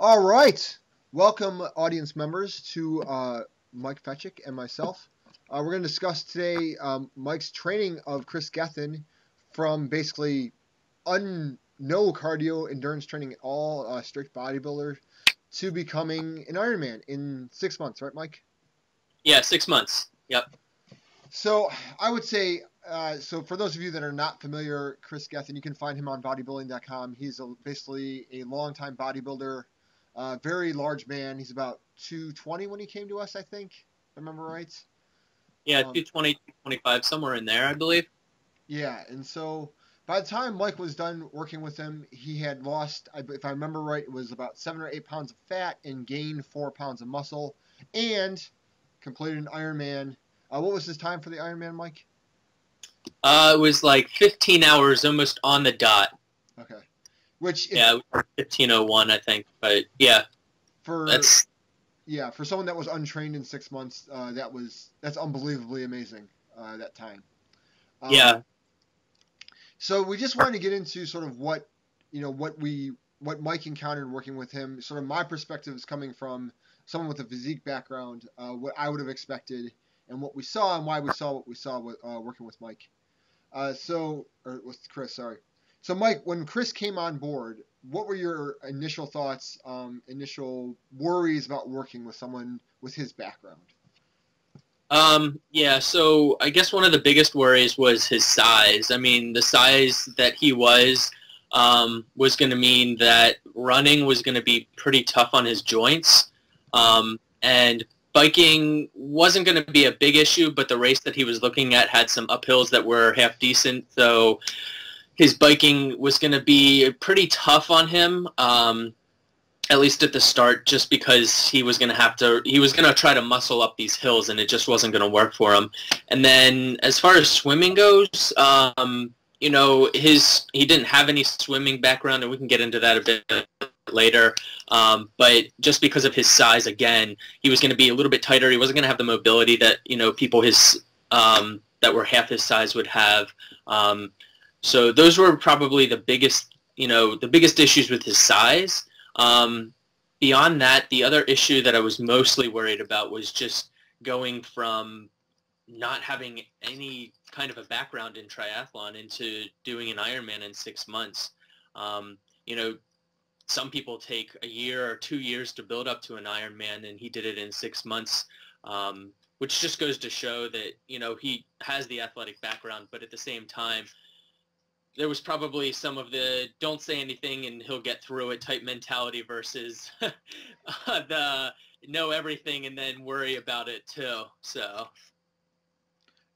All right. Welcome, audience members, to Mike Fecik and myself. We're going to discuss today Mike's training of Kris Gethin from basically no cardio endurance training at all, strict bodybuilder, to becoming an Ironman in 6 months, right, Mike? Yeah, 6 months. Yep. So I would say, so for those of you that are not familiar, Kris Gethin, you can find him on bodybuilding.com. He's basically a longtime bodybuilder, very large man. He's about 220 when he came to us, I think, if I remember right. Yeah, 220, 225, somewhere in there, I believe. Yeah, and so by the time Mike was done working with him, he had lost, if I remember right, it was about 7 or 8 pounds of fat and gained 4 pounds of muscle, and completed an Ironman. What was his time for the Ironman, Mike? It was like 15 hours, almost on the dot. Okay. Which, Yeah, 15:01, I think. But yeah, for that's for someone that was untrained in 6 months, that's unbelievably amazing. That time. yeah. So we just wanted to get into sort of what Mike encountered working with him. Sort of my perspective is coming from someone with a physique background, what I would have expected, and what we saw, and why we saw what we saw with, working with Mike. Or with Kris, sorry. So Mike, when Kris came on board, what were your initial thoughts, initial worries about working with someone with his background? Yeah, so I guess one of the biggest worries was his size. I mean, the size that he was going to mean that running was going to be pretty tough on his joints. And biking wasn't going to be a big issue, but the race that he was looking at had some uphills that were half decent, so his biking was going to be pretty tough on him, at least at the start, just because he was going to try to muscle up these hills, and it just wasn't going to work for him. And then as far as swimming goes, he didn't have any swimming background, and we can get into that a bit later. But just because of his size, again, he was going to be a little bit tighter. He wasn't going to have the mobility that people that were half his size would have. So those were probably the biggest issues with his size. Beyond that, the other issue that I was mostly worried about was just going from not having any kind of a background in triathlon into doing an Ironman in 6 months. Some people take a year or 2 years to build up to an Ironman, and he did it in 6 months, which just goes to show that, he has the athletic background, but at the same time, there was probably some of the don't say anything and he'll get through it type mentality versus the know everything and then worry about it too. So.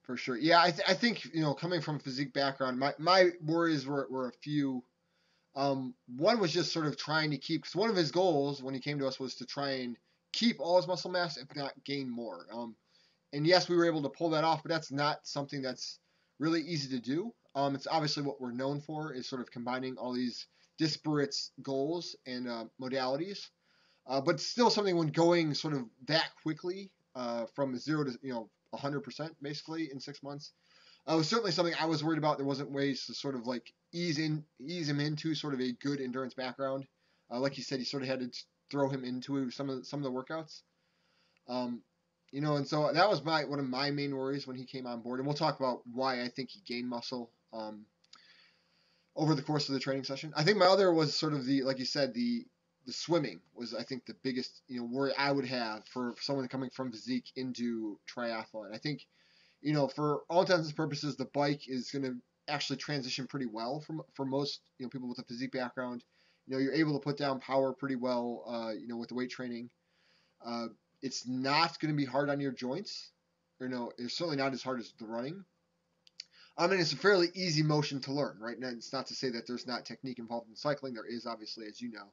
For sure. Yeah, I think, coming from a physique background, my worries were a few. One was just sort of trying to keep, because one of his goals when he came to us was to try and keep all his muscle mass, if not gain more. And yes, we were able to pull that off, but that's not something that's really easy to do. It's obviously what we're known for, is sort of combining all these disparate goals and modalities. But still something when going sort of that quickly, from 0 to 100% basically in 6 months. It was certainly something I was worried about. There wasn't ways to sort of like ease him into sort of a good endurance background. Like you said, you sort of had to throw him into some of the workouts. And so that was one of my main worries when he came on board. And we'll talk about why I think he gained muscle over the course of the training session. I think my other was sort of like you said, the swimming was, I think, the biggest worry I would have for someone coming from physique into triathlon. I think, for all intents and purposes, the bike is going to actually transition pretty well for most people with a physique background. You're able to put down power pretty well, with the weight training. It's not going to be hard on your joints. It's certainly not as hard as the running. I mean, it's a fairly easy motion to learn, right? And it's not to say that there's not technique involved in cycling. There is, obviously, as you know.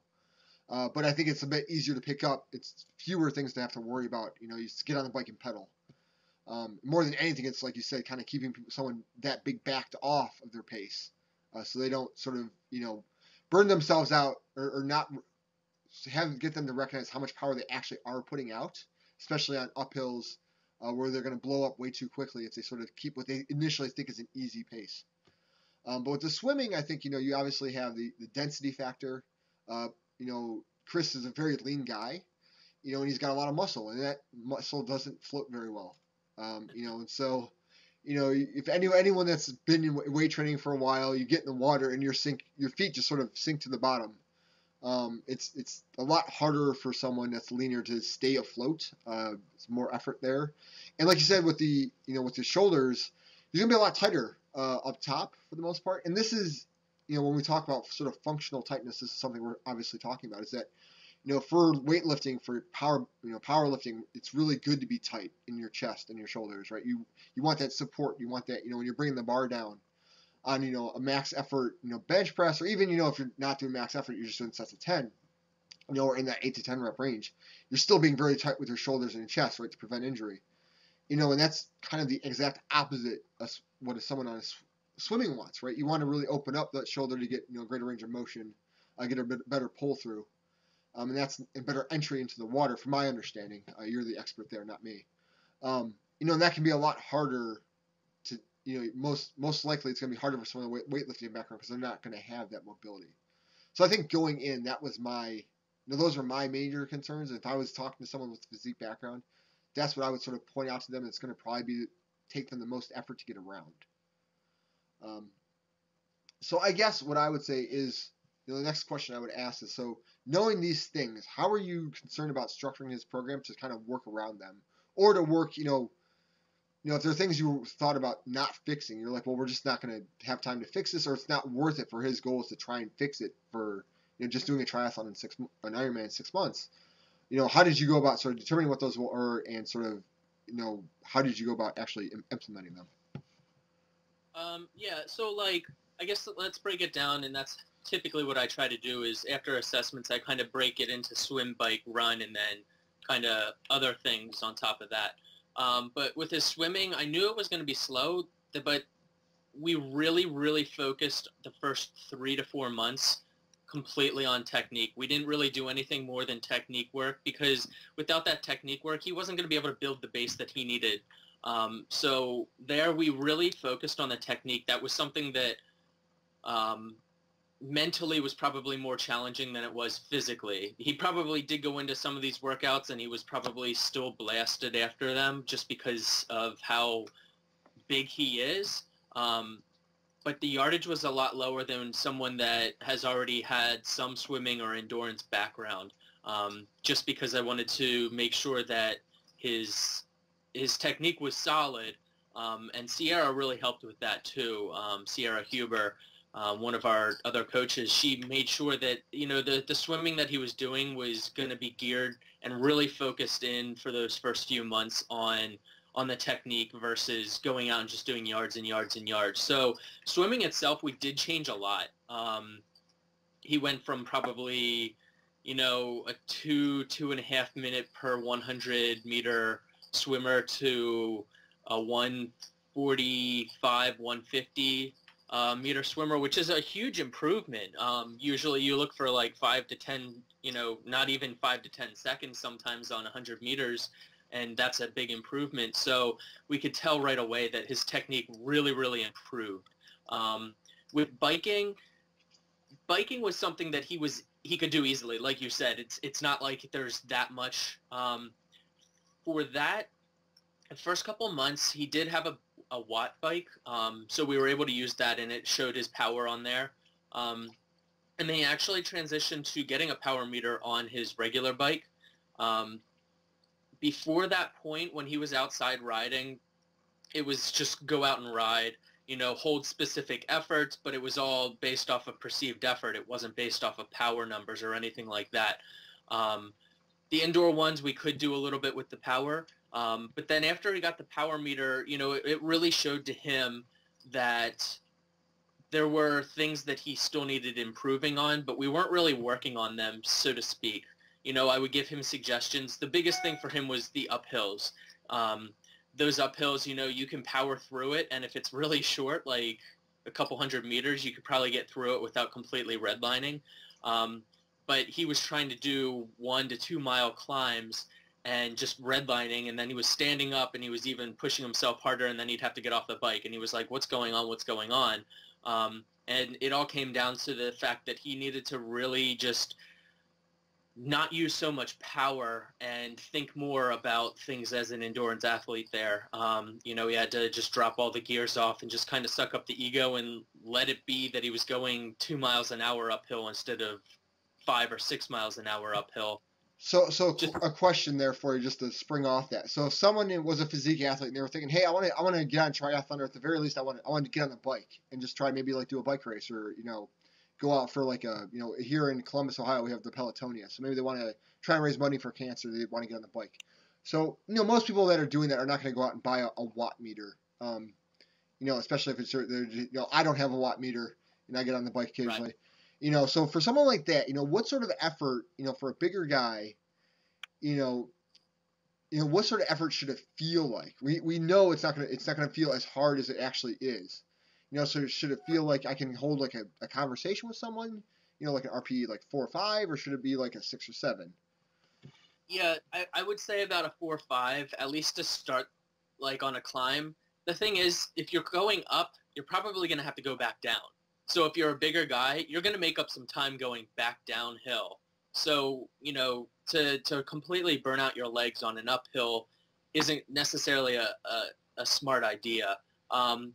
But I think it's a bit easier to pick up. It's fewer things to have to worry about. You just get on the bike and pedal. More than anything, it's like you said, kind of keeping someone that big backed off of their pace, so they don't sort of burn themselves out or not get them to recognize how much power they actually are putting out, especially on uphills where they're going to blow up way too quickly if they sort of keep what they initially think is an easy pace. But with the swimming, I think you obviously have the density factor. Kris is a very lean guy, and he's got a lot of muscle, and that muscle doesn't float very well. And so, if anyone that's been in weight training for a while, you get in the water and your feet just sort of sink to the bottom. It's a lot harder for someone that's leaner to stay afloat. It's more effort there, and like you said, with the shoulders, you're gonna be a lot tighter up top for the most part. And this is, when we talk about sort of functional tightness, this is something we're obviously talking about. Is that for weightlifting, for powerlifting, it's really good to be tight in your chest and your shoulders, right? You want that support. You want that, when you're bringing the bar down on, a max effort, bench press, or even, if you're not doing max effort, you're just doing sets of 10, or in that 8 to 10 rep range, you're still being very tight with your shoulders and your chest, right, to prevent injury. And that's kind of the exact opposite of what someone on swimming wants, right? You want to really open up that shoulder to get, greater range of motion, get a better pull through. And that's a better entry into the water, from my understanding. You're the expert there, not me. And that can be a lot harder to, most likely it's going to be harder for someone with weightlifting background because they're not going to have that mobility. So I think going in, that was those are my major concerns. If I was talking to someone with a physique background, that's what I would sort of point out to them. It's going to probably take them the most effort to get around. So I guess what I would say is, the next question I would ask is, so knowing these things, how are you concerned about structuring his program to kind of work around them, or to work, if there are things you thought about not fixing, you're like, well, we're just not going to have time to fix this, or it's not worth it for his goals to try and fix it for, just doing a triathlon an Ironman in 6 months. How did you go about sort of determining what those were, and sort of, how did you go about actually implementing them? Yeah, so I guess let's break it down, and that's typically what I try to do is after assessments, I kind of break it into swim, bike, run, and then kind of other things on top of that. But with his swimming, I knew it was going to be slow, but we really, really focused the first 3 to 4 months completely on technique. We didn't really do anything more than technique work, because without that technique work, he wasn't going to be able to build the base that he needed. So there we really focused on the technique. That was something that mentally was probably more challenging than it was physically. He probably did go into some of these workouts and he was probably still blasted after them just because of how big he is. But the yardage was a lot lower than someone that has already had some swimming or endurance background, just because I wanted to make sure that his technique was solid. And Sierra really helped with that too. Sierra Huber, one of our other coaches, she made sure that, the swimming that he was doing was going to be geared and really focused in for those first few months on the technique versus going out and just doing yards and yards and yards. So swimming itself, we did change a lot. He went from probably, a 2.5 minute per 100 meter swimmer to a 145, 150 meter swimmer, which is a huge improvement. Usually you look for like 5 to 10, not even 5 to 10 seconds sometimes on 100 meters. And that's a big improvement. So we could tell right away that his technique really, really improved. With biking was something that he could do easily. Like you said, it's not like there's that much. For that, the first couple months, he did have a watt bike. So we were able to use that, and it showed his power on there. And then he actually transitioned to getting a power meter on his regular bike. Before that point, when he was outside riding, it was just go out and ride, hold specific efforts, but it was all based off of perceived effort. It wasn't based off of power numbers or anything like that. The indoor ones, we could do a little bit with the power. But then after he got the power meter, it really showed to him that there were things that he still needed improving on, but we weren't really working on them, so to speak. I would give him suggestions. The biggest thing for him was the uphills. Those uphills, you can power through it, and if it's really short, like a couple hundred meters, you could probably get through it without completely redlining. But he was trying to do 1 to 2 mile climbs and just redlining, and then he was standing up, and he was even pushing himself harder, and then he'd have to get off the bike, and he was like, what's going on? What's going on? And it all came down to the fact that he needed to really just not use so much power and think more about things as an endurance athlete there. You know, he had to just drop all the gears off and just kind of suck up the ego and let it be that he was going 2 miles an hour uphill instead of 5 or 6 miles an hour uphill. So Just a question there for you, just to spring off that. So if someone was a physique athlete and they were thinking, hey, I want to get on triathlon, or at the very least, I want to get on the bike and just try maybe like do a bike race, or go out for like a here in Columbus, Ohio, we have the Pelotonia. So maybe they want to try and raise money for cancer. They want to get on the bike. So most people that are doing that are not going to go out and buy a watt meter. Especially if it's I don't have a watt meter and I get on the bike occasionally. right. So for someone like that, what sort of effort, for a bigger guy, what sort of effort should it feel like? We know it's not gonna feel as hard as it actually is. So should it feel like I can hold like a conversation with someone, like an RPE like 4 or 5, or should it be like a 6 or 7? Yeah, I would say about a 4 or 5, at least to start, like on a climb. The thing is, if you're going up, you're probably going to have to go back down. So if you're a bigger guy, you're going to make up some time going back downhill. So, to completely burn out your legs on an uphill isn't necessarily a smart idea.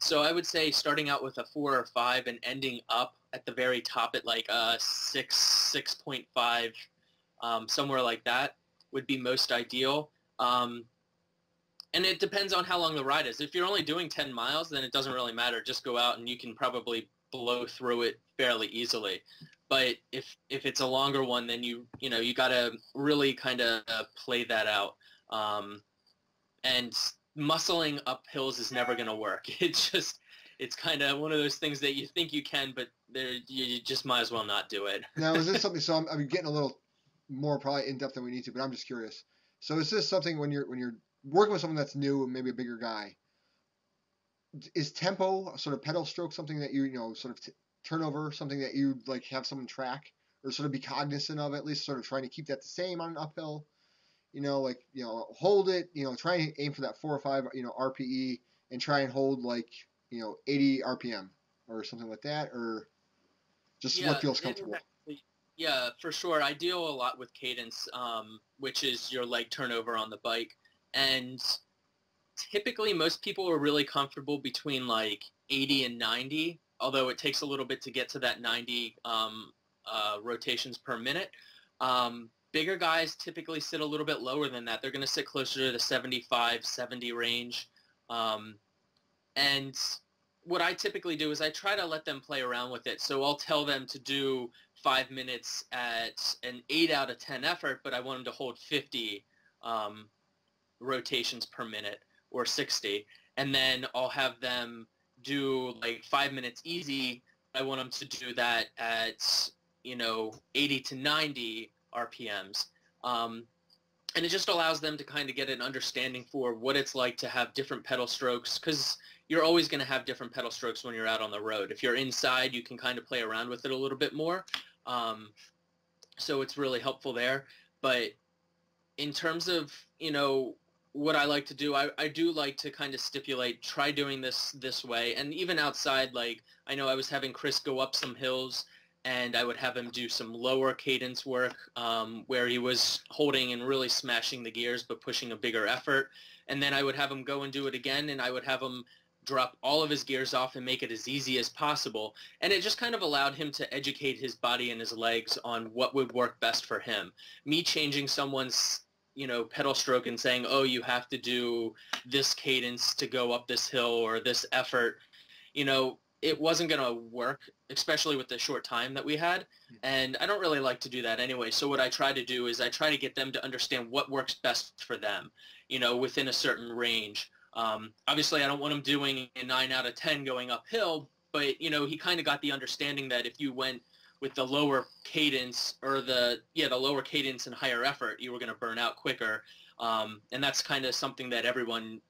So I would say starting out with a 4 or 5 and ending up at the very top at like a 6.5, somewhere like that would be most ideal. And it depends on how long the ride is. If you're only doing 10 miles, then it doesn't really matter. Just go out and you can probably blow through it fairly easily. But if it's a longer one, then you got to really kind of play that out. And muscling up hills is never going to work. It's kind of one of those things that you think you can, but you just might as well not do it. Now, is this something? So I'm getting a little more probably in depth than we need to, but I'm just curious. So is this something when you're working with someone that's new and maybe a bigger guy? Is tempo, sort of pedal stroke, something that sort of turnover, something that you like have someone track or sort of be cognizant of, at least sort of trying to keep that the same on an uphill? Hold it, try and aim for that 4 or 5, RPE, and try and hold like, 80 RPM or something like that, or just what feels comfortable. Yeah, for sure. I deal a lot with cadence, which is your leg turnover on the bike. And typically most people are really comfortable between like 80 and 90, although it takes a little bit to get to that 90 rotations per minute. Bigger guys typically sit a little bit lower than that. They're going to sit closer to the 75, 70 range. And what I typically do is I try to let them play around with it. So I'll tell them to do 5 minutes at an 8 out of 10 effort, but I want them to hold 50 rotations per minute or 60. And then I'll have them do like 5 minutes easy. I want them to do that at, 80 to 90 RPMs. And it just allows them to kind of get an understanding for what it's like to have different pedal strokes, because you're always going to have different pedal strokes when you're out on the road. If you're inside, you can kind of play around with it a little bit more. So it's really helpful there. But in terms of, what I like to do, I do like to kind of stipulate, try doing this way. And even outside, like I know I was having Kris go up some hills, and I would have him do some lower cadence work where he was holding and really smashing the gears but pushing a bigger effort. And then I would have him go and do it again, and I would have him drop all of his gears off and make it as easy as possible. And it just kind of allowed him to educate his body and his legs on what would work best for him. Me changing someone's pedal stroke and saying, oh, you have to do this cadence to go up this hill or this effort, it wasn't going to work, especially with the short time that we had. And I don't really like to do that anyway. So what I try to do is I try to get them to understand what works best for them, within a certain range. Obviously, I don't want them doing a 9 out of 10 going uphill, but, he kind of got the understanding that if you went with the lower cadence or the lower cadence and higher effort, you were going to burn out quicker. And that's kind of something that everyone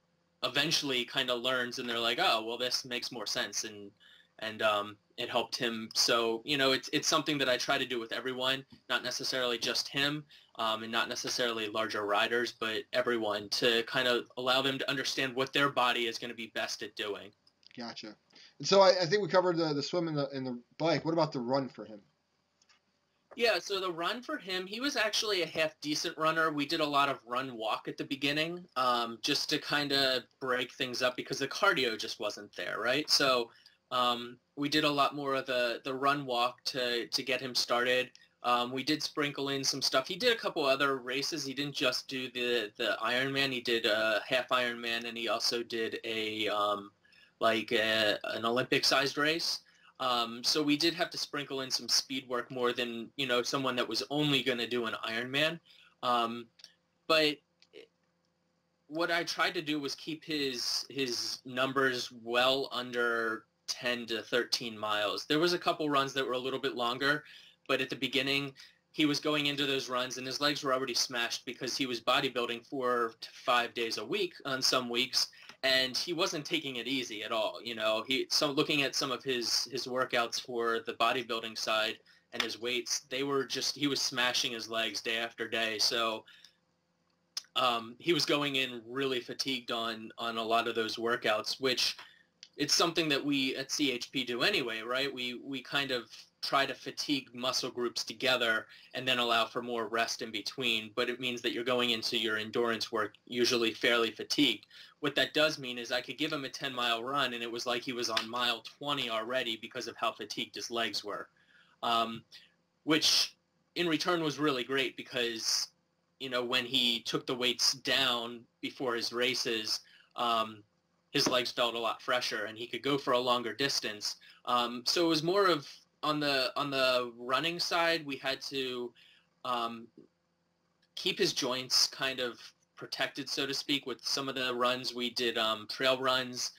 eventually kind of learns, and they're like, oh, well, this makes more sense, and it helped him. So it's something that I try to do with everyone, not necessarily just him, and not necessarily larger riders, but everyone, to kind of allow them to understand what their body is going to be best at doing. Gotcha. And so I think we covered the swim and the bike. What about the run for him? Yeah, so the run for him, he was actually a half decent runner. We did a lot of run walk at the beginning, just to kind of break things up because the cardio just wasn't there, right? So we did a lot more of the run walk to get him started. We did sprinkle in some stuff. He did a couple other races. He didn't just do the Ironman. He did a half Ironman, and he also did an Olympic-sized race. So we did have to sprinkle in some speed work more than, someone that was only going to do an Ironman. But what I tried to do was keep his numbers well under 10 to 13 miles. There was a couple runs that were a little bit longer, but at the beginning, he was going into those runs and his legs were already smashed because he was bodybuilding 4 to 5 days a week on some weeks, and he wasn't taking it easy at all. Looking at some of his workouts for the bodybuilding side and his weights, he was smashing his legs day after day. So he was going in really fatigued on a lot of those workouts, which it's something that we at CHP do anyway, right? We kind of try to fatigue muscle groups together and then allow for more rest in between, but it means that you're going into your endurance work usually fairly fatigued. What that does mean is I could give him a 10-mile run and it was like he was on mile 20 already because of how fatigued his legs were, which in return was really great because, when he took the weights down before his races, his legs felt a lot fresher and he could go for a longer distance. So it was more of on the running side, we had to keep his joints kind of protected, so to speak. With some of the runs, we did trail runs.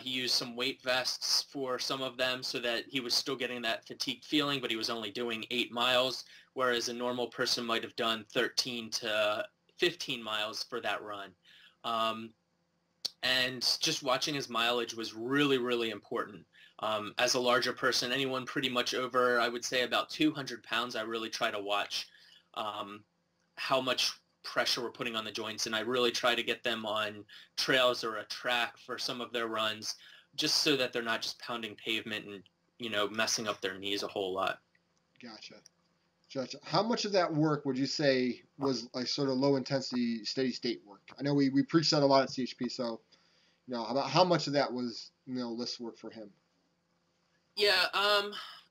He used some weight vests for some of them so that he was still getting that fatigued feeling, but he was only doing 8 miles, whereas a normal person might have done 13 to 15 miles for that run. And just watching his mileage was really, really important. As a larger person, anyone pretty much over, I would say about 200 pounds, I really try to watch how much pressure we're putting on the joints, and I really try to get them on trails or a track for some of their runs, just so that they're not just pounding pavement and, messing up their knees a whole lot. Gotcha. How much of that work would you say was like sort of low intensity, steady state work? I know we preach that a lot at CHP, so about how much of that was list work for him? Yeah,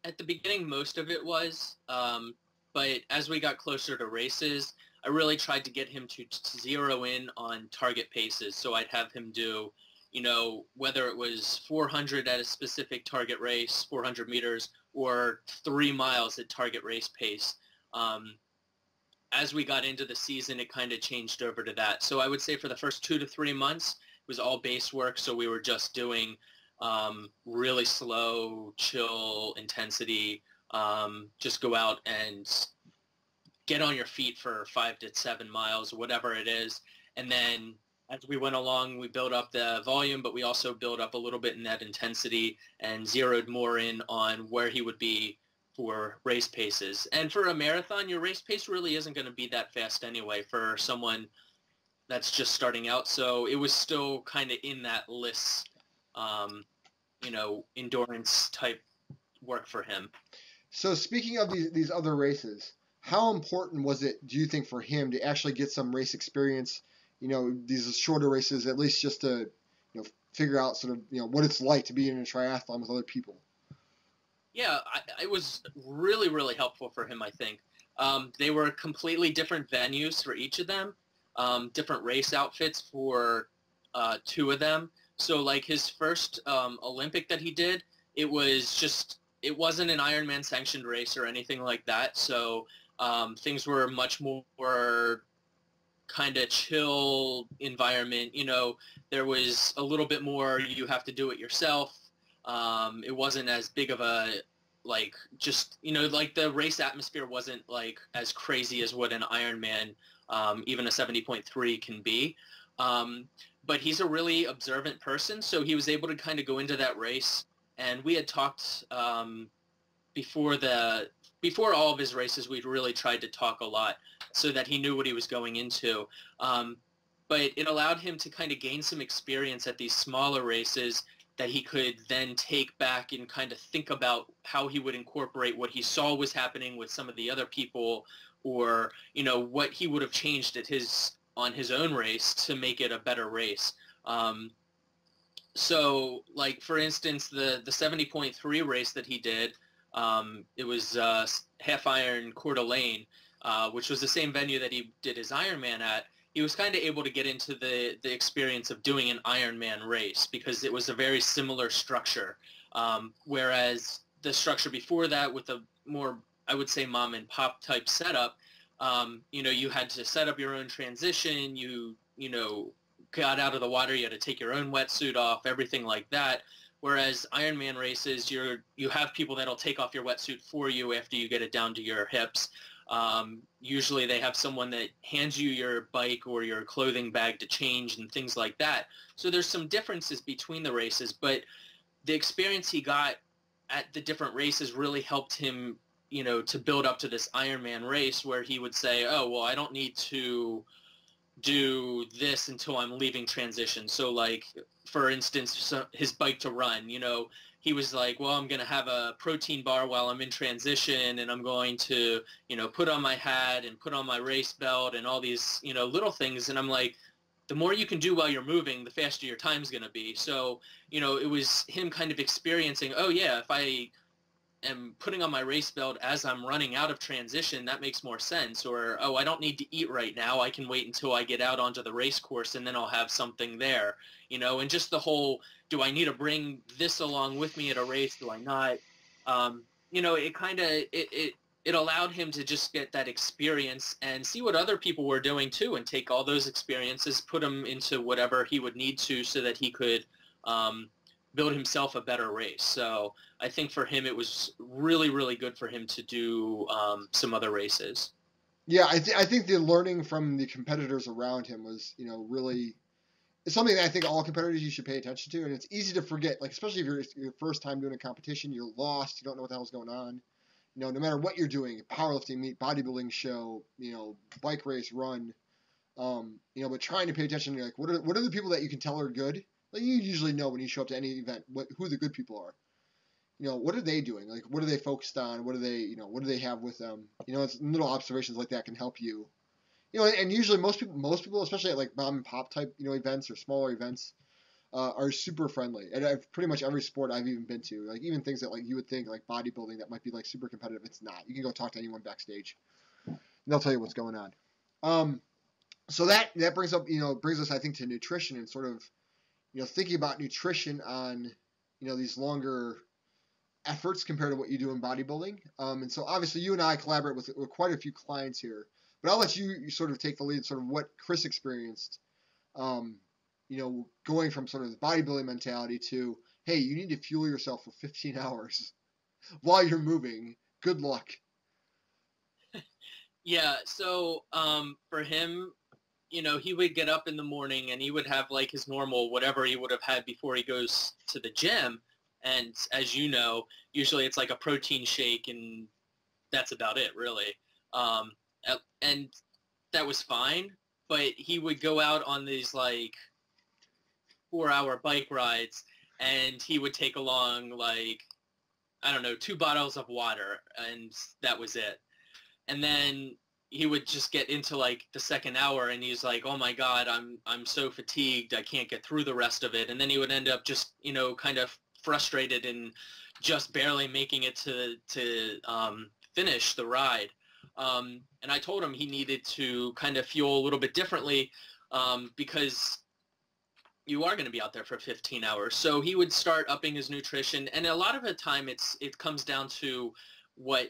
at the beginning, most of it was, but as we got closer to races, I really tried to get him to zero in on target paces. So I'd have him do, whether it was 400 at a specific target race, 400 meters, or 3 miles at target race pace. As we got into the season, it kind of changed over to that. So I would say for the first 2 to 3 months, it was all base work. So we were just doing really slow, chill intensity. Just go out and get on your feet for 5 to 7 miles, whatever it is. And then as we went along, we built up the volume, but we also built up a little bit in that intensity and zeroed more in on where he would be for race paces. And for a marathon, your race pace really isn't going to be that fast anyway for someone that's just starting out. So it was still kind of in that list, endurance type work for him. So speaking of these other races, how important was it, do you think, for him to actually get some race experience? These shorter races, at least just to figure out sort of what it's like to be in a triathlon with other people. Yeah, it was really, really helpful for him, I think. They were completely different venues for each of them, different race outfits for 2 of them. So like his first Olympic that he did, it wasn't an Ironman sanctioned race or anything like that. So things were much more kind of chill environment. There was a little bit more, you have to do it yourself. It wasn't as big of a, the race atmosphere wasn't like as crazy as what an Ironman, even a 70.3 can be. But he's a really observant person, so he was able to kind of go into that race. And we had talked before all of his races, we'd really tried to talk a lot so that he knew what he was going into. But it allowed him to kind of gain some experience at these smaller races that he could then take back and kind of think about how he would incorporate what he saw was happening with some of the other people, or, you know, what he would have changed on his own race to make it a better race. So, like, for instance, the 70.3 race that he did, it was Half Iron Coeur d'Alene, which was the same venue that he did his Ironman at. He was kind of able to get into the experience of doing an Ironman race because it was a very similar structure. Whereas the structure before that, with a more, I would say, mom and pop type setup, you know, you had to set up your own transition. You know, got out of the water, you had to take your own wetsuit off, everything like that. Whereas Ironman races, you have people that'll take off your wetsuit for you after you get it down to your hips. Usually they have someone that hands you your bike or your clothing bag to change and things like that. So there's some differences between the races, but the experience he got at the different races really helped him, you know, to build up to this Ironman race where he would say, oh, well, I don't need to do this until I'm leaving transition. So, like, for instance, his bike to run, you know, he was like, well, I'm going to have a protein bar while I'm in transition, and I'm going to, you know, put on my hat and put on my race belt and all these, you know, little things. And I'm like, the more you can do while you're moving, the faster your time's going to be. So, you know, it was him kind of experiencing, oh, yeah, if I am putting on my race belt as I'm running out of transition, that makes more sense. Or, oh, I don't need to eat right now. I can wait until I get out onto the race course and then I'll have something there, you know, and just the whole, do I need to bring this along with me at a race? Do I not? You know, it kind of, it allowed him to just get that experience and see what other people were doing too, and take all those experiences, put them into whatever he would need to so that he could, build himself a better race. So I think for him, it was really, really good for him to do some other races. Yeah, I think the learning from the competitors around him was, you know, really, it's something that I think all competitors you should pay attention to, and it's easy to forget, like, especially if you're your first time doing a competition, you're lost, you don't know what the hell's going on. You know, no matter what you're doing, powerlifting meet, bodybuilding show, you know, bike race, run, you know, but trying to pay attention to, like, what are the people that you can tell are good? Like, you usually know when you show up to any event who the good people are. You know, what are they doing? Like, what are they focused on? What do they have with them? You know, it's little observations like that can help you. You know, and usually most people, especially at like mom and pop type, you know, events or smaller events, are super friendly. And pretty much every sport I've even been to, like even things that like you would think like bodybuilding that might be like super competitive, it's not. You can go talk to anyone backstage, and they'll tell you what's going on. So that brings us, I think, to nutrition and sort of, you know, thinking about nutrition on, you know, these longer efforts compared to what you do in bodybuilding. And so obviously you and I collaborate with quite a few clients here, but I'll let you sort of take the lead, sort of what Kris experienced, you know, going from sort of the bodybuilding mentality to, hey, you need to fuel yourself for 15 hours while you're moving. Good luck. Yeah. So for him, you know, he would get up in the morning and he would have like his normal, whatever he would have had before he goes to the gym. And as you know, usually it's like a protein shake and that's about it, really. And that was fine, but he would go out on these like 4-hour bike rides and he would take along like, I don't know, 2 bottles of water and that was it. And then he would just get into like the second hour and he's like, oh my God, I'm so fatigued. I can't get through the rest of it. And then he would end up just, you know, kind of frustrated and just barely making it to finish the ride. And I told him he needed to kind of fuel a little bit differently because you are going to be out there for 15 hours. So he would start upping his nutrition. And a lot of the time it comes down to what,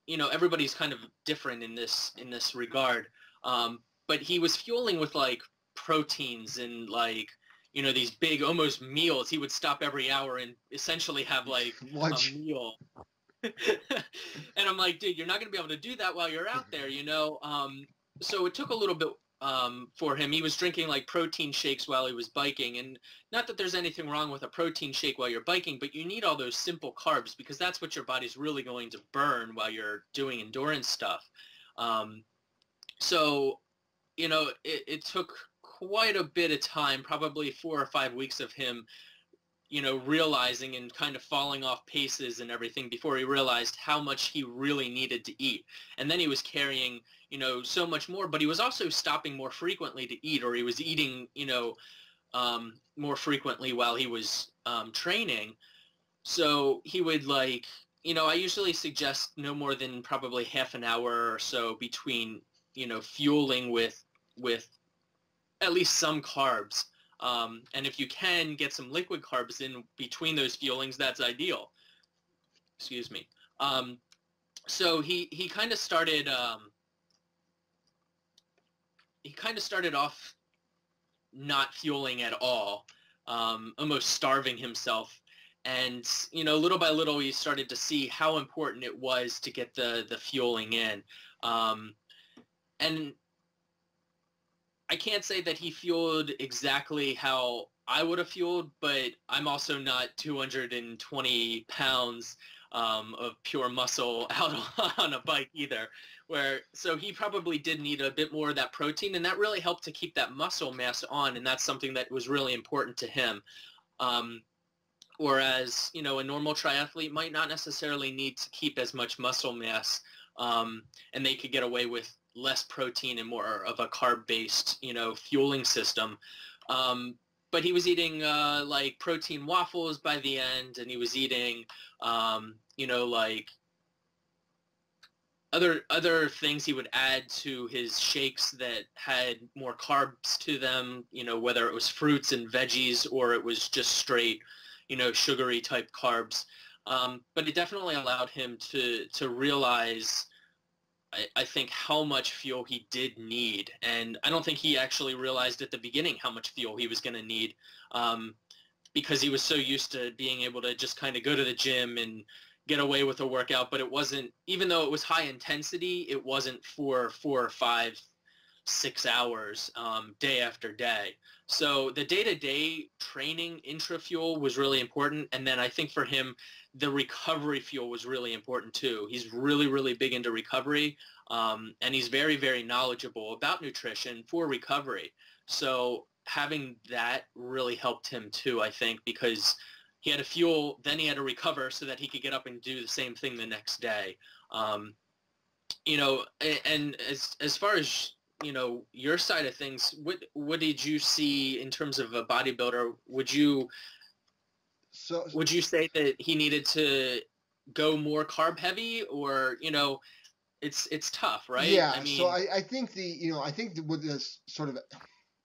you know, everybody's kind of different in this regard. But he was fueling with like proteins and like, you know, these big almost meals. He would stop every hour and essentially have like lunch. A meal. And I'm like, dude, you're not going to be able to do that while you're out there, you know? So it took a little bit for him. He was drinking like protein shakes while he was biking. And not that there's anything wrong with a protein shake while you're biking, but you need all those simple carbs because that's what your body's really going to burn while you're doing endurance stuff. So, you know, it took quite a bit of time, probably 4 or 5 weeks of him realizing and kind of falling off paces and everything before he realized how much he really needed to eat. And then he was carrying, so much more, but he was also stopping more frequently to eat, or he was eating, more frequently while he was training. So he would I usually suggest no more than probably half an hour or so between, fueling with at least some carbs. And if you can get some liquid carbs in between those fuelings, that's ideal. Excuse me. So he kind of started off not fueling at all, almost starving himself. And little by little, he started to see how important it was to get the fueling in. And I can't say that he fueled exactly how I would have fueled, but I'm also not 220 pounds of pure muscle out on a bike either. So he probably did need a bit more of that protein, and that really helped to keep that muscle mass on, and that's something that was really important to him. Whereas, a normal triathlete might not necessarily need to keep as much muscle mass, and they could get away with less protein and more of a carb-based, fueling system. But he was eating like protein waffles by the end, and he was eating, like other things he would add to his shakes that had more carbs to them, whether it was fruits and veggies or it was just straight, sugary type carbs. But it definitely allowed him to realize, I think, how much fuel he did need. And I don't think he actually realized at the beginning how much fuel he was going to need, because he was so used to being able to just kind of go to the gym and get away with a workout. But it wasn't, even though it was high intensity, it wasn't for 4 or 5, 6 hours day after day. So the day-to-day training intra-fuel was really important. And then I think for him, the recovery fuel was really important too. He's really, really big into recovery, and he's very, very knowledgeable about nutrition for recovery. So having that really helped him too, I think, because he had to fuel, then he had to recover so that he could get up and do the same thing the next day. And as far as your side of things, what did you see in terms of a bodybuilder? Would you say that he needed to go more carb heavy, or it's tough, right? Yeah. I mean, so I think with this sort of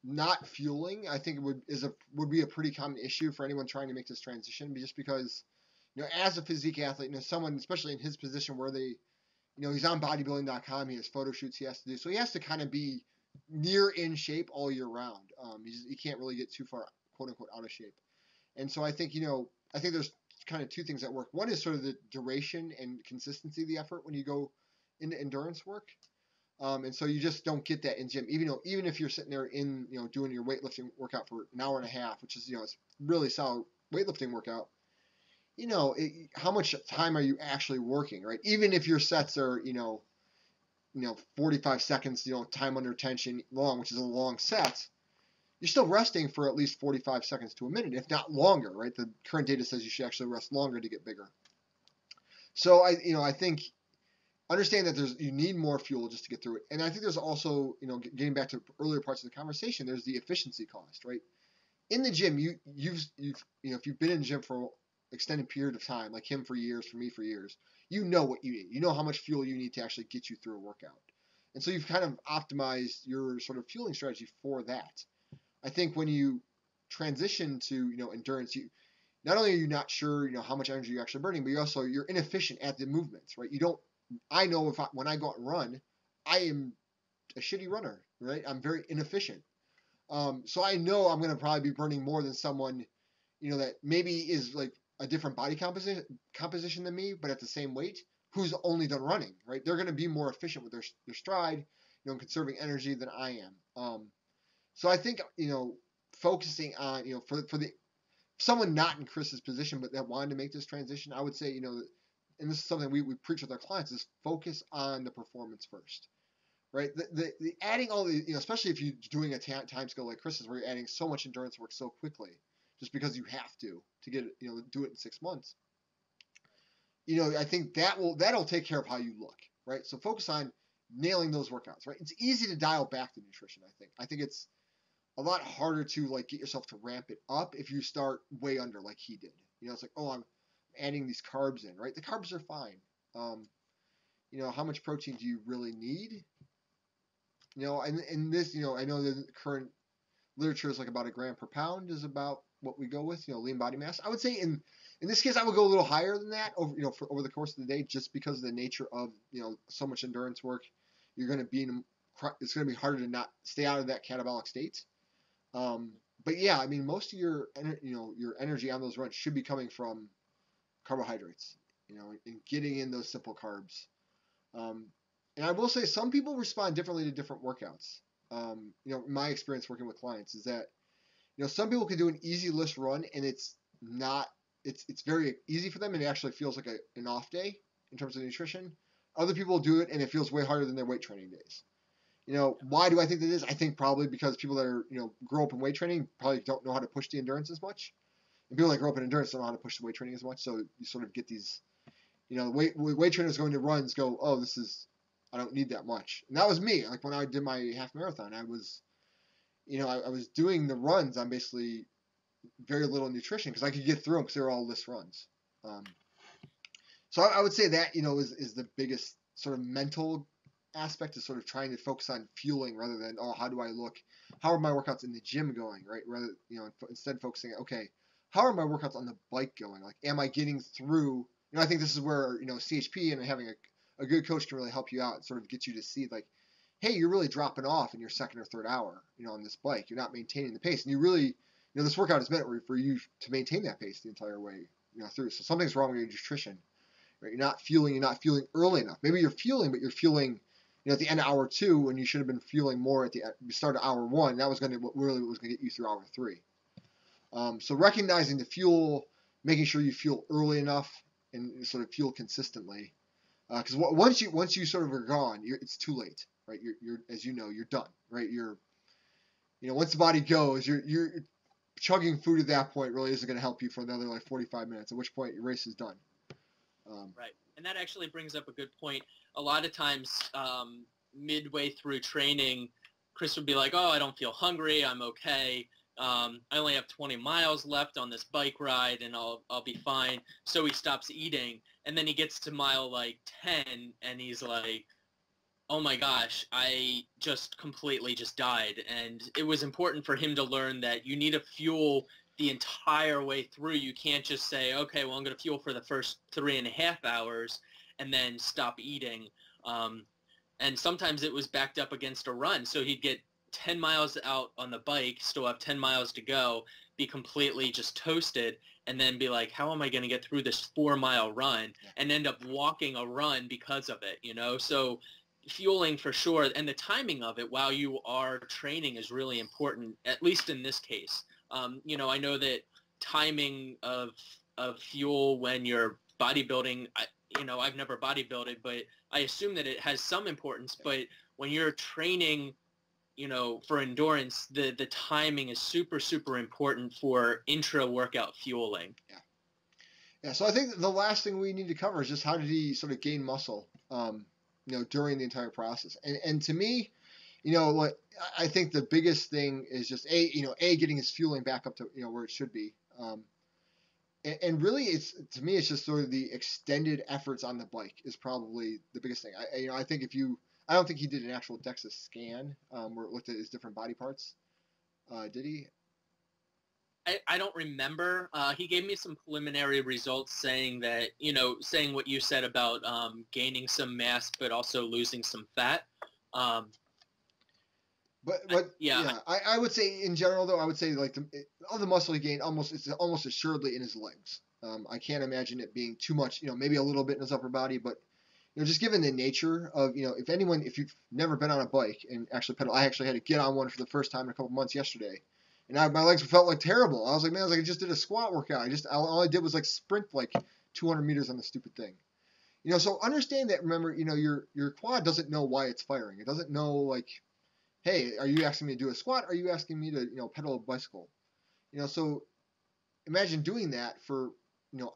not fueling, I think would be a pretty common issue for anyone trying to make this transition, just because as a physique athlete, someone especially in his position where they he's on bodybuilding.com, he has photo shoots he has to do, so he has to kind of be near in shape all year round. He can't really get too far, quote unquote, out of shape. And so I think there's kind of two things that work. One is sort of the duration and consistency of the effort when you go into endurance work. And so you just don't get that in gym, even if you're sitting there in doing your weightlifting workout for an hour and a half, which is it's really solid weightlifting workout. How much time are you actually working, right? Even if your sets are 45 seconds, time under tension long, which is a long set, you're still resting for at least 45 seconds to a minute, if not longer, right? The current data says you should actually rest longer to get bigger. So I think understand that you need more fuel just to get through it. And I think there's also, getting back to earlier parts of the conversation, there's the efficiency cost, right? In the gym, if you've been in the gym for extended period of time, like him for years, for me for years, you know what you need. You know how much fuel you need to actually get you through a workout. And so you've kind of optimized your sort of fueling strategy for that. I think when you transition to, endurance, not only are you not sure, how much energy you're actually burning, but you're inefficient at the movements, right? I know when I go out and run, I am a shitty runner, right? I'm very inefficient. So I know I'm going to probably be burning more than someone, that maybe is like a different body composition than me, but at the same weight, who's only done running, right? They're going to be more efficient with their stride, conserving energy than I am. So I think, focusing on, for someone not in Kris's position, but that wanted to make this transition, I would say, and this is something we preach with our clients, is focus on the performance first, right? The adding all the, especially if you're doing a time scale like Kris's, where you're adding so much endurance work so quickly, just because you have to get it, do it in 6 months. I think that'll take care of how you look, right? So focus on nailing those workouts, right? It's easy to dial back the nutrition. I think it's a lot harder to like get yourself to ramp it up if you start way under like he did. It's like, oh, I'm adding these carbs in, right? The carbs are fine. How much protein do you really need? And this, I know the current literature is like about 1 gram per pound is about what we go with, lean body mass. I would say in this case, I would go a little higher than that over the course of the day, just because of the nature of, so much endurance work. You're going to be it's going to be harder to not stay out of that catabolic state. But yeah, I mean, most of your energy on those runs should be coming from carbohydrates, and getting in those simple carbs. And I will say some people respond differently to different workouts. My experience working with clients is that, some people can do an easy list run and it's very easy for them and it actually feels like an off day in terms of nutrition. Other people do it and it feels way harder than their weight training days. Why do I think that is? I think probably because people that are, grow up in weight training probably don't know how to push the endurance as much. And people that grow up in endurance don't know how to push the weight training as much. So you sort of get these, weight trainers going to runs go, oh, I don't need that much. And that was me. Like when I did my half marathon, I was doing the runs on basically very little nutrition because I could get through them because they were all list runs. So I would say that, is the biggest sort of mental aspect, is sort of trying to focus on fueling rather than, oh, how do I look? How are my workouts in the gym going, right? Rather, instead focusing on, okay, how are my workouts on the bike going? Like, am I getting through? I think this is where, CHP and having a good coach can really help you out and sort of get you to see like, hey, you're really dropping off in your second or third hour, on this bike. You're not maintaining the pace. And you really, this workout is meant for you to maintain that pace the entire way, through. So something's wrong with your nutrition, right? You're not fueling early enough. Maybe you're fueling, but you're fueling, at the end of hour 2 when you should have been fueling more at the start of hour 1. That was what was going to get you through hour 3. So recognizing the fuel, making sure you fuel early enough and sort of fuel consistently. Because once you sort of are gone, it's too late, right? You're as you're done, right? Once the body goes, you're chugging food at that point really isn't going to help you for another like 45 minutes. At which point your race is done. Right, and that actually brings up a good point. A lot of times, midway through training, Kris would be like, "Oh, I don't feel hungry. I'm okay. I only have 20 miles left on this bike ride, and I'll be fine." So he stops eating, and then he gets to mile like 10, and he's like, "Oh my gosh, I just completely just died." And it was important for him to learn that you need to fuel the entire way through. You can't just say, "Okay, well, I'm going to fuel for the first 3.5 hours and then stop eating." And sometimes it was backed up against a run, so he'd get 10 miles out on the bike, still have 10 miles to go, be completely just toasted, and then be like, how am I going to get through this 4-mile run, and end up walking a run because of it, So fueling for sure, and the timing of it while you are training is really important, at least in this case. I know that timing of fuel when you're bodybuilding, I've never bodybuilded, but I assume that it has some importance. But when you're training, for endurance, the timing is super, super important for intra-workout fueling. Yeah. So I think the last thing we need to cover is just how did he sort of gain muscle, during the entire process. And to me, like I think the biggest thing is just getting his fueling back up to where it should be. And really, to me, it's just sort of the extended efforts on the bike is probably the biggest thing. I think I don't think he did an actual DEXA scan where it looked at his different body parts. Did he? I don't remember. He gave me some preliminary results saying that, saying what you said about gaining some mass but also losing some fat. But yeah, I would say in general though, I would say like all the muscle he gained it's almost assuredly in his legs. I can't imagine it being too much, maybe a little bit in his upper body, but just given the nature of, if you've never been on a bike and actually pedal, I actually had to get on one for the first time in a couple months yesterday, and my legs felt like terrible. I was like, man, I just did a squat workout. All I did was like sprint like 200 meters on the stupid thing. So understand that. Remember, your quad doesn't know why it's firing. It doesn't know like, hey, are you asking me to do a squat? Or are you asking me to, pedal a bicycle? So imagine doing that for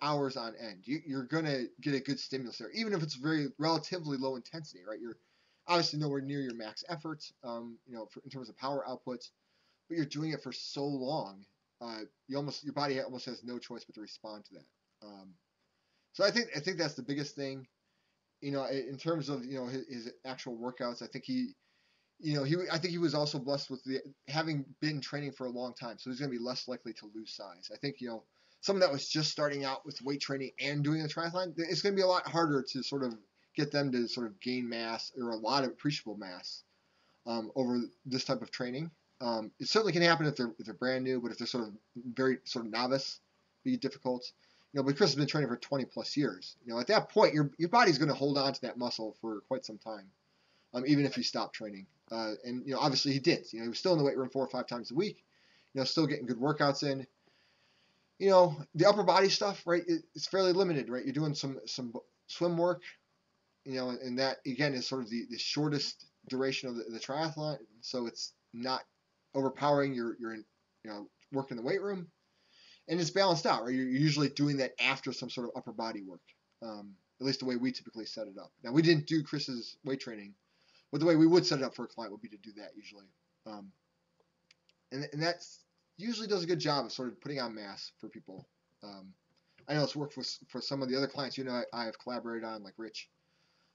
hours on end. You're gonna get a good stimulus there, even if it's very relatively low intensity, right? You're obviously nowhere near your max effort, in terms of power output, but you're doing it for so long, your body almost has no choice but to respond to that. So I think that's the biggest thing. In terms of his actual workouts, I think I think he was also blessed with having been training for a long time, so he's going to be less likely to lose size. I think someone that was just starting out with weight training and doing a triathlon, it's going to be a lot harder to sort of get them to sort of gain mass or a lot of appreciable mass over this type of training. It certainly can happen if they're brand new, but if they're sort of very sort of novice, be difficult. But Kris has been training for 20 plus years. At that point, your body's going to hold on to that muscle for quite some time, even if you stop training. And obviously he did. He was still in the weight room 4 or 5 times a week. Still getting good workouts in. The upper body stuff, right? It's fairly limited, right? You're doing some swim work, and that again is sort of the shortest duration of the triathlon, so it's not overpowering your work in the weight room, and it's balanced out, right? You're usually doing that after some sort of upper body work, at least the way we typically set it up. Now we didn't do Kris's weight training, but the way we would set it up for a client would be to do that usually, and that's usually does a good job of sort of putting on mass for people. I know it's worked for some of the other clients I have collaborated on, like Rich,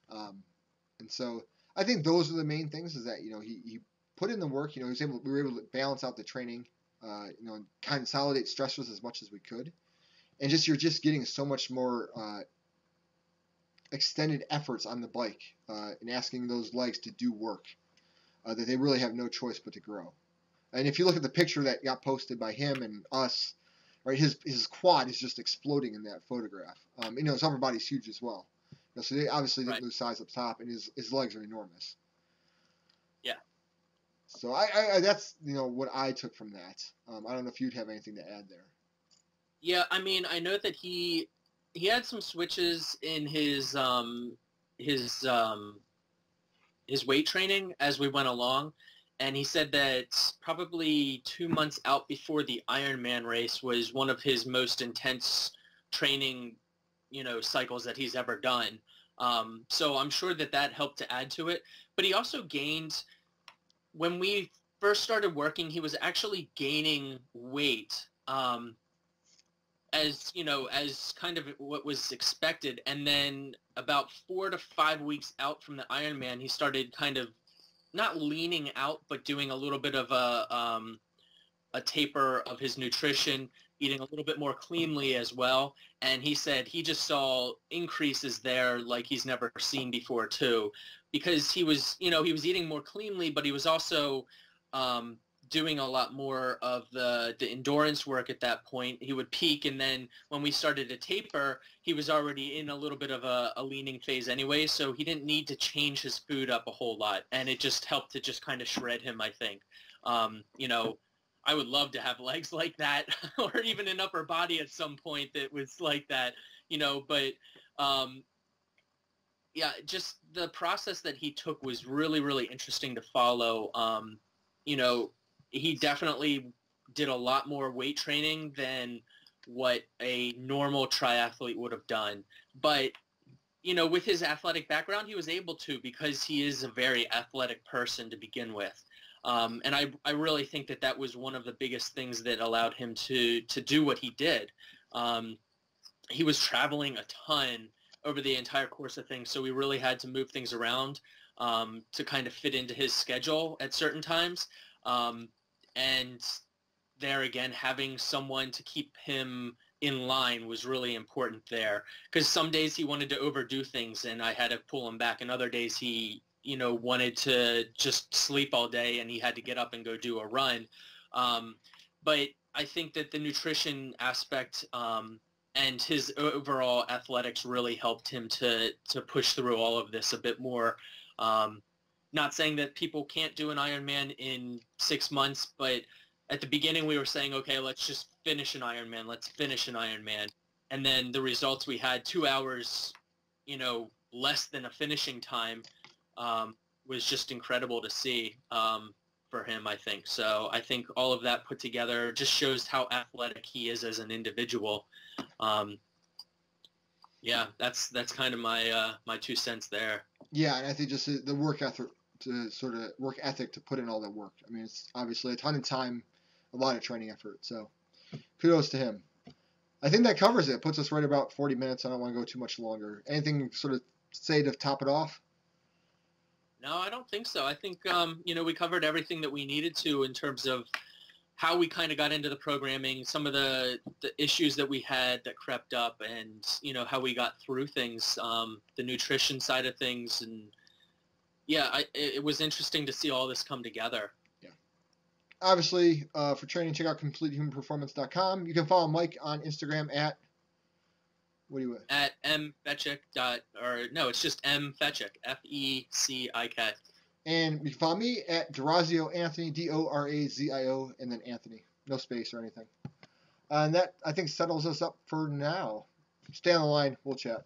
and so I think those are the main things. Is that he put in the work. We were able to balance out the training, and consolidate stressors as much as we could, and you're just getting so much more extended efforts on the bike, and asking those legs to do work that they really have no choice but to grow. And if you look at the picture that got posted by him and us, right, his quad is just exploding in that photograph. His upper body's huge as well. So they obviously didn't lose size up top, and his legs are enormous. Yeah. So I that's what I took from that. I don't know if you'd have anything to add there. Yeah, I mean, I know that he had some switches in his weight training as we went along. And he said that probably 2 months out before the Ironman race was one of his most intense training, cycles that he's ever done. So I'm sure that helped to add to it. But he also gained, when we first started working, he was actually gaining weight, as kind of what was expected. And then about 4 to 5 weeks out from the Ironman, he started kind of not leaning out, but doing a little bit of a taper of his nutrition, eating a little bit more cleanly as well. And he said he just saw increases there like he's never seen before too, because he was eating more cleanly, but he was also doing a lot more of the endurance work at that point. He would peak, and then when we started to taper, he was already in a little bit of a leaning phase anyway, so he didn't need to change his food up a whole lot, and it just helped to just kind of shred him, I think. I would love to have legs like that, or even an upper body at some point that was like that, but yeah, just the process that he took was really, really interesting to follow. He definitely did a lot more weight training than what a normal triathlete would have done. But, with his athletic background, he was able to, because he is a very athletic person to begin with. And I really think that was one of the biggest things that allowed him to do what he did. He was traveling a ton over the entire course of things, so we really had to move things around to kind of fit into his schedule at certain times. And there again, having someone to keep him in line was really important there, because some days he wanted to overdo things and I had to pull him back, and other days he wanted to just sleep all day and he had to get up and go do a run. But I think that the nutrition aspect and his overall athletics really helped him to push through all of this a bit more. Not saying that people can't do an Ironman in 6 months, but at the beginning we were saying, okay, let's just finish an Ironman. Let's finish an Ironman. And then the results, we had 2 hours, less than a finishing time, was just incredible to see for him, I think. So I think all of that put together just shows how athletic he is as an individual. Yeah, that's kind of my 2 cents there. Yeah, and I think just the work ethic to put in all that work. I mean, it's obviously a ton of time, a lot of training effort. So kudos to him. I think that covers it. Puts us right about 40 minutes. I don't want to go too much longer. Anything sort of say to top it off? No, I don't think so. I think, we covered everything that we needed to in terms of how we kind of got into the programming, some of the issues that we had that crept up, and, how we got through things, the nutrition side of things. And, yeah, it was interesting to see all this come together. Yeah. Obviously, for training, check out CompleteHumanPerformance.com. You can follow Mike on Instagram at... What do you want? At mfecik it's just mfecik, Fecik. And you can follow me at Dorazio Anthony, Dorazio, and then Anthony. No space or anything. And that, I think, settles us up for now. Stay on the line. We'll chat.